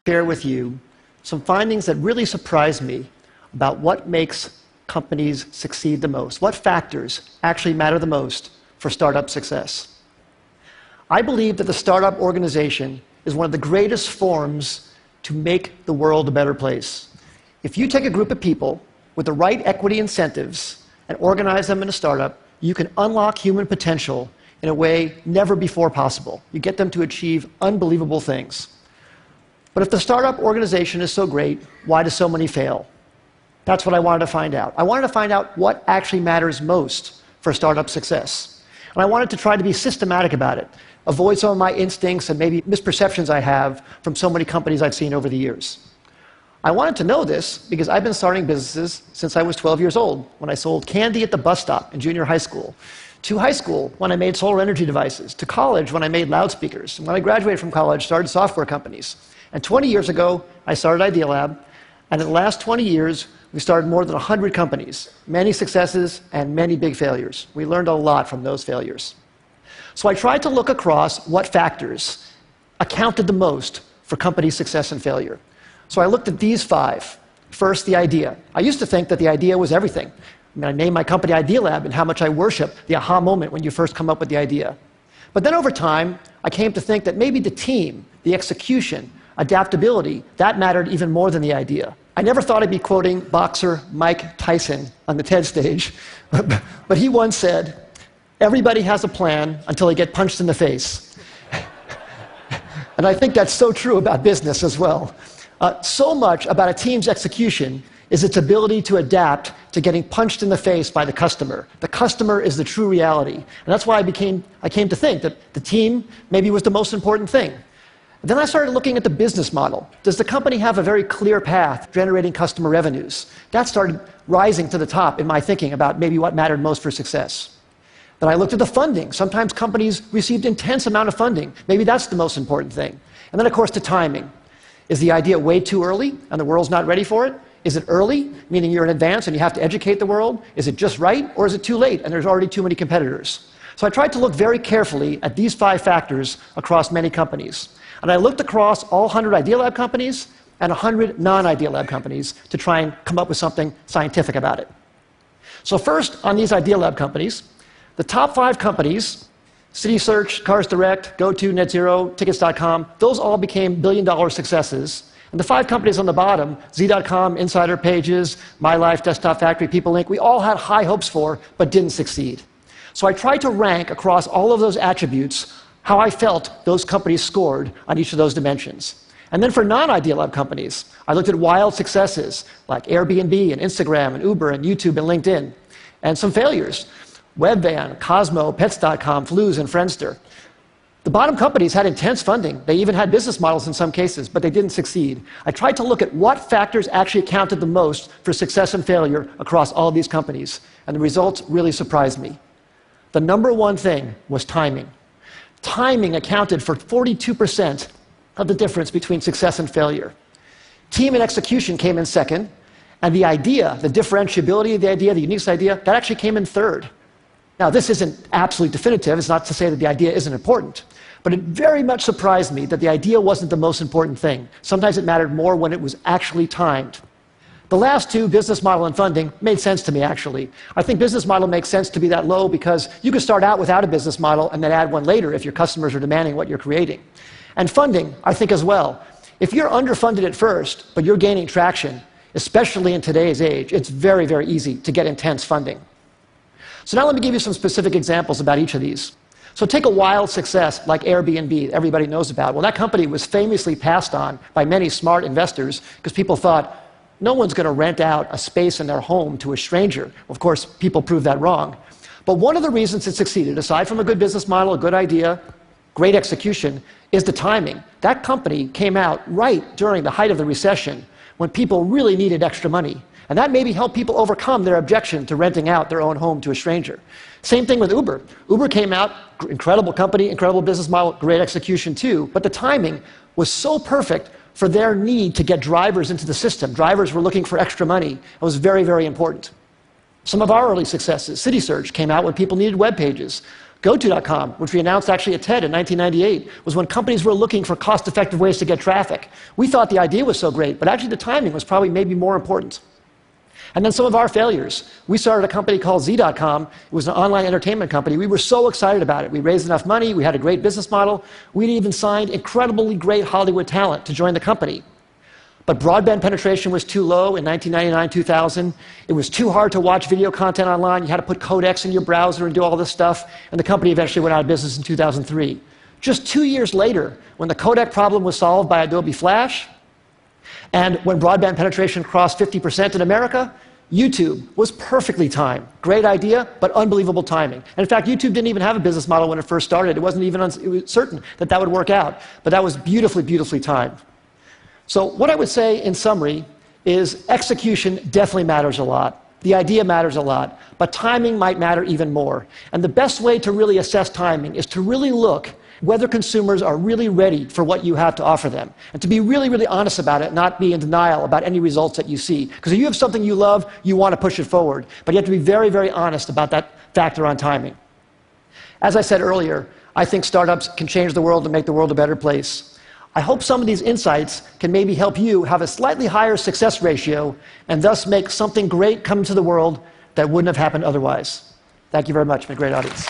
share with you some findings that really surprised me about what makes companies succeed the most, what factors actually matter the most for startup success. I believe that the startup organization is one of the greatest forms to make the world a better place. If you take a group of people with the right equity incentives and organize them in a startup, you can unlock human potential in a way never before possible. You get them to achieve unbelievable things. But if the startup organization is so great, why do so many fail? That's what I wanted to find out. I wanted to find out what actually matters most for startup success. And I wanted to try to be systematic about it, avoid some of my instincts and maybe misperceptions I have from so many companies I've seen over the years. I wanted to know this because I've been starting businesses since I was 12 years old, when I sold candy at the bus stop in junior high school, to high school when I made solar energy devices, to college when I made loudspeakers, and when I graduated from college, started software companies. And 20 years ago, I started Idea Lab, and in the last 20 years, we started more than 100 companies, many successes and many big failures. We learned a lot from those failures. So I tried to look across what factors accounted the most for company success and failure. So I looked at these 5. First, the idea. I used to think that the idea was everything. I named my company Idea Lab and how much I worship the aha moment when you first come up with the idea. But then over time, I came to think that maybe the team, the execution, adaptability, that mattered even more than the idea. I never thought I'd be quoting boxer Mike Tyson on the TED stage, but he once said, "Everybody has a plan until they get punched in the face." And I think that's so true about business as well. So much about a team's execution is its ability to adapt to getting punched in the face by the customer. The customer is the true reality. And that's why I came to think that the team maybe was the most important thing. Then I started looking at the business model. Does the company have a very clear path generating customer revenues? That started rising to the top in my thinking about maybe what mattered most for success. Then I looked at the funding. Sometimes companies received intense amount of funding. Maybe that's the most important thing. And then, of course, the timing. Is the idea way too early and the world's not ready for it? Is it early, meaning you're in advance and you have to educate the world? Is it just right, or is it too late and there's already too many competitors? So I tried to look very carefully at these 5 factors across many companies. And I looked across all 100 Idea Lab companies and 100 non-Idea Lab companies to try and come up with something scientific about it. So first, on these Idea Lab companies, the top 5 companies, CitySearch, Cars Direct, GoTo, NetZero, Tickets.com, those all became billion-dollar successes. And the 5 companies on the bottom, Z.com, Insider Pages, My Life, Desktop Factory, People Inc., we all had high hopes for, but didn't succeed. So I tried to rank across all of those attributes how I felt those companies scored on each of those dimensions. And then for non-Idea Lab companies, I looked at wild successes like Airbnb and Instagram and Uber and YouTube and LinkedIn, and some failures. Webvan, Cosmo, Pets.com, Flues, and Friendster. The bottom companies had intense funding. They even had business models in some cases, but they didn't succeed. I tried to look at what factors actually accounted the most for success and failure across all of these companies, and the results really surprised me. The number one thing was timing. Timing accounted for 42% of the difference between success and failure. Team and execution came in second, and the idea, the differentiability of the idea, the unique idea, that actually came in third. Now, this isn't absolutely definitive. It's not to say that the idea isn't important. But it very much surprised me that the idea wasn't the most important thing. Sometimes it mattered more when it was actually timed. The last 2, business model and funding, made sense to me, actually. I think business model makes sense to be that low because you can start out without a business model and then add one later if your customers are demanding what you're creating. And funding, I think, as well. If you're underfunded at first, but you're gaining traction, especially in today's age, it's very, very easy to get intense funding. So now let me give you some specific examples about each of these. So take a wild success like Airbnb, that everybody knows about. Well, that company was famously passed on by many smart investors because people thought, no one's going to rent out a space in their home to a stranger. Of course, people proved that wrong. But one of the reasons it succeeded, aside from a good business model, a good idea, great execution, is the timing. That company came out right during the height of the recession when people really needed extra money. And that maybe helped people overcome their objection to renting out their own home to a stranger. Same thing with Uber. Uber came out, incredible company, incredible business model, great execution too, but the timing was so perfect for their need to get drivers into the system. Drivers were looking for extra money. It was very, very important. Some of our early successes, CitySearch came out when people needed web pages. GoTo.com, which we announced actually at TED in 1998, was when companies were looking for cost-effective ways to get traffic. We thought the idea was so great, but actually the timing was probably maybe more important. And then some of our failures. We started a company called Z.com. It was an online entertainment company. We were so excited about it. We raised enough money. We had a great business model. We'd even signed incredibly great Hollywood talent to join the company. But broadband penetration was too low in 1999, 2000. It was too hard to watch video content online. You had to put codecs in your browser and do all this stuff. And the company eventually went out of business in 2003. Just 2 years later, when the codec problem was solved by Adobe Flash, and when broadband penetration crossed 50% in America, YouTube was perfectly timed. Great idea, but unbelievable timing. And in fact, YouTube didn't even have a business model when it first started. It wasn't even it was certain that that would work out. But that was beautifully, beautifully timed. So what I would say in summary is execution definitely matters a lot. The idea matters a lot, but timing might matter even more. And the best way to really assess timing is to really look whether consumers are really ready for what you have to offer them, and to be really, really honest about it, not be in denial about any results that you see. Because if you have something you love, you want to push it forward, but you have to be very, very honest about that factor on timing. As I said earlier, I think startups can change the world and make the world a better place. I hope some of these insights can maybe help you have a slightly higher success ratio and thus make something great come into the world that wouldn't have happened otherwise. Thank you very much. It's been a great audience.